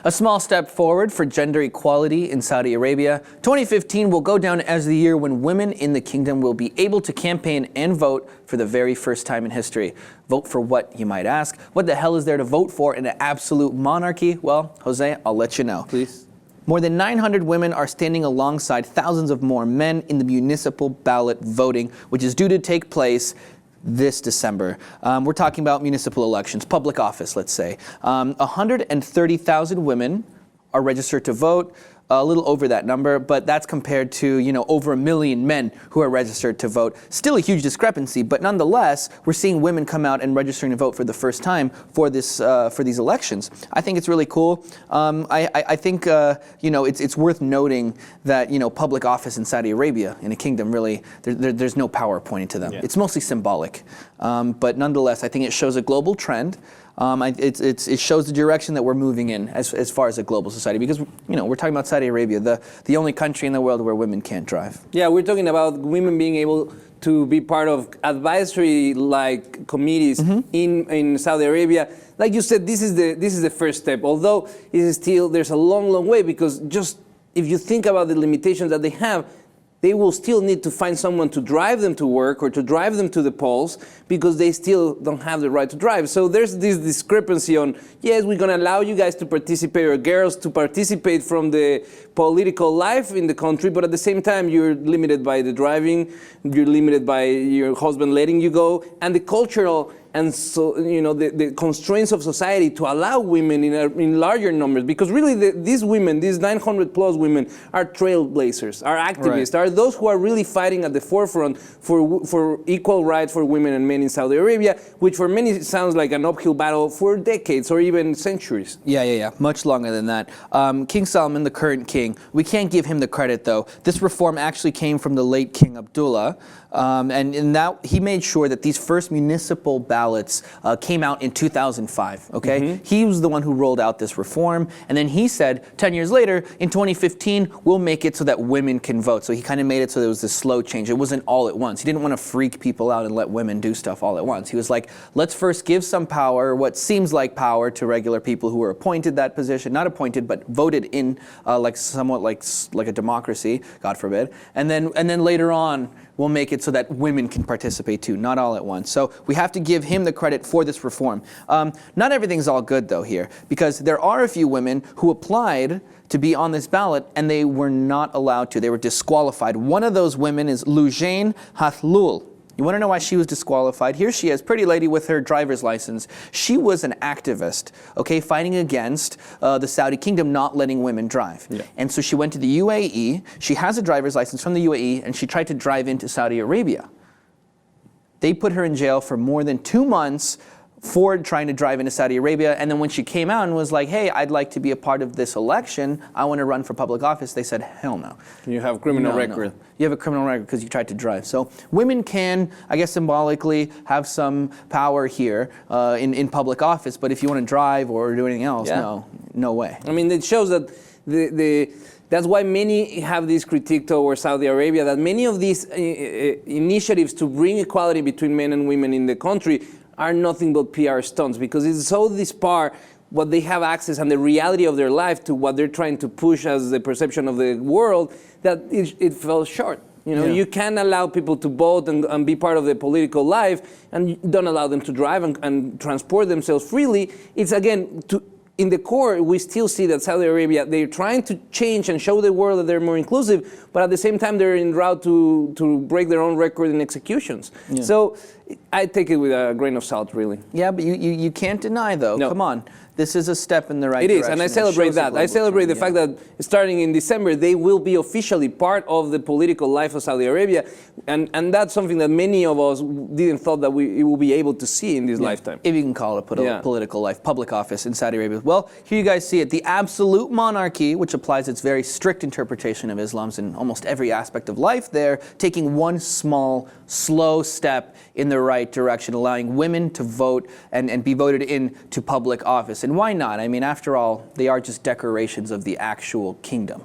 A small step forward for gender equality in Saudi Arabia. 2015 will go down as the year when women in the kingdom will be able to campaign and vote for the very first time in history. Vote for what, you might ask? What the hell is there to vote for in an absolute monarchy? Well, Jose, I'll let you know. Please. More than 900 women are standing alongside thousands of more men in the municipal ballot voting, which is due to take place this December. We're talking about municipal elections, public office, let's say. 130,000 women are registered to vote, a little over that number, but that's compared to, over 1 million men who are registered to vote. Still a huge discrepancy, but nonetheless, we're seeing women come out and registering to vote for the first time for these elections. I think it's really cool. I think, it's worth noting that, public office in Saudi Arabia, in a kingdom, really, there's no power pointing to them. Yeah. It's mostly symbolic. But nonetheless, I think it shows a global trend. It shows the direction that we're moving in as far as a global society, because we're talking about Saudi Arabia, the only country in the world where women can't drive. Yeah, we're talking about women being able to be part of advisory-like committees in Saudi Arabia. Like you said, this is the first step. Although there's a long way, because just if you think about the limitations that they have, they will still need to find someone to drive them to work or to drive them to the polls, because they still don't have the right to drive. So there's this discrepancy on, yes, we're going to allow you guys to participate, or girls to participate from the political life in the country, but at the same time, you're limited by the driving, you're limited by your husband letting you go, and the cultural and so, the constraints of society to allow women in larger numbers, because really these women, these 900 plus women, are trailblazers, are activists, right, are those who are really fighting at the forefront for equal rights for women and men in Saudi Arabia, which for many sounds like an uphill battle for decades or even centuries. Yeah. Much longer than that. King Salman, the current king, we can't give him the credit though. This reform actually came from the late King Abdullah. And in that, he made sure that these first municipal ballots came out in 2005, okay? He was the one who rolled out this reform, and then he said 10 years later, in 2015, we'll make it so that women can vote. So he kind of made it so there was this slow change. It wasn't all at once. He didn't want to freak people out and let women do stuff all at once. He was like, let's first give some power, what seems like power, to regular people who were appointed that position, not appointed, but voted in somewhat like a democracy, God forbid. And then later on, we'll make it so that women can participate too, not all at once. So we have to give him the credit for this reform. Not everything's all good though here, because there are a few women who applied to be on this ballot and they were not allowed to. They were disqualified. One of those women is Lujain Hathlul. You want to know why she was disqualified? Here she is, pretty lady with her driver's license. She was an activist, okay, fighting against the Saudi kingdom not letting women drive. Yeah. And so she went to the UAE. She has a driver's license from the UAE, and she tried to drive into Saudi Arabia. They put her in jail for more than 2 months for trying to drive into Saudi Arabia. And then when she came out and was like, hey, I'd like to be a part of this election, I want to run for public office, they said, hell no. You have a criminal record. No. You have a criminal record because you tried to drive. So women can, I guess symbolically, have some power here in public office, but if you want to drive or do anything else, no way. I mean, it shows that that's why many have this critique towards Saudi Arabia, that many of these initiatives to bring equality between men and women in the country are nothing but PR stunts, because it's so dispar what they have access and the reality of their life to what they're trying to push as the perception of the world, that it fell short. You can't allow people to vote and be part of the political life, and don't allow them to drive and transport themselves freely. It's again, in the core, we still see that Saudi Arabia, they're trying to change and show the world that they're more inclusive, but at the same time, they're en route to break their own record in executions. Yeah. So I take it with a grain of salt, really. Yeah, but you can't deny, though. No. Come on. This is a step in the right direction. It is, and I celebrate that. I celebrate the fact that starting in December, they will be officially part of the political life of Saudi Arabia. And that's something that many of us didn't thought that we will be able to see in this lifetime. If you can call it political life, public office in Saudi Arabia. Well, here you guys see it. The absolute monarchy, which applies its very strict interpretation of Islam's in almost every aspect of life there, taking one small, slow step in the right direction, allowing women to vote and be voted into public office. And why not? I mean, after all, they are just decorations of the actual kingdom.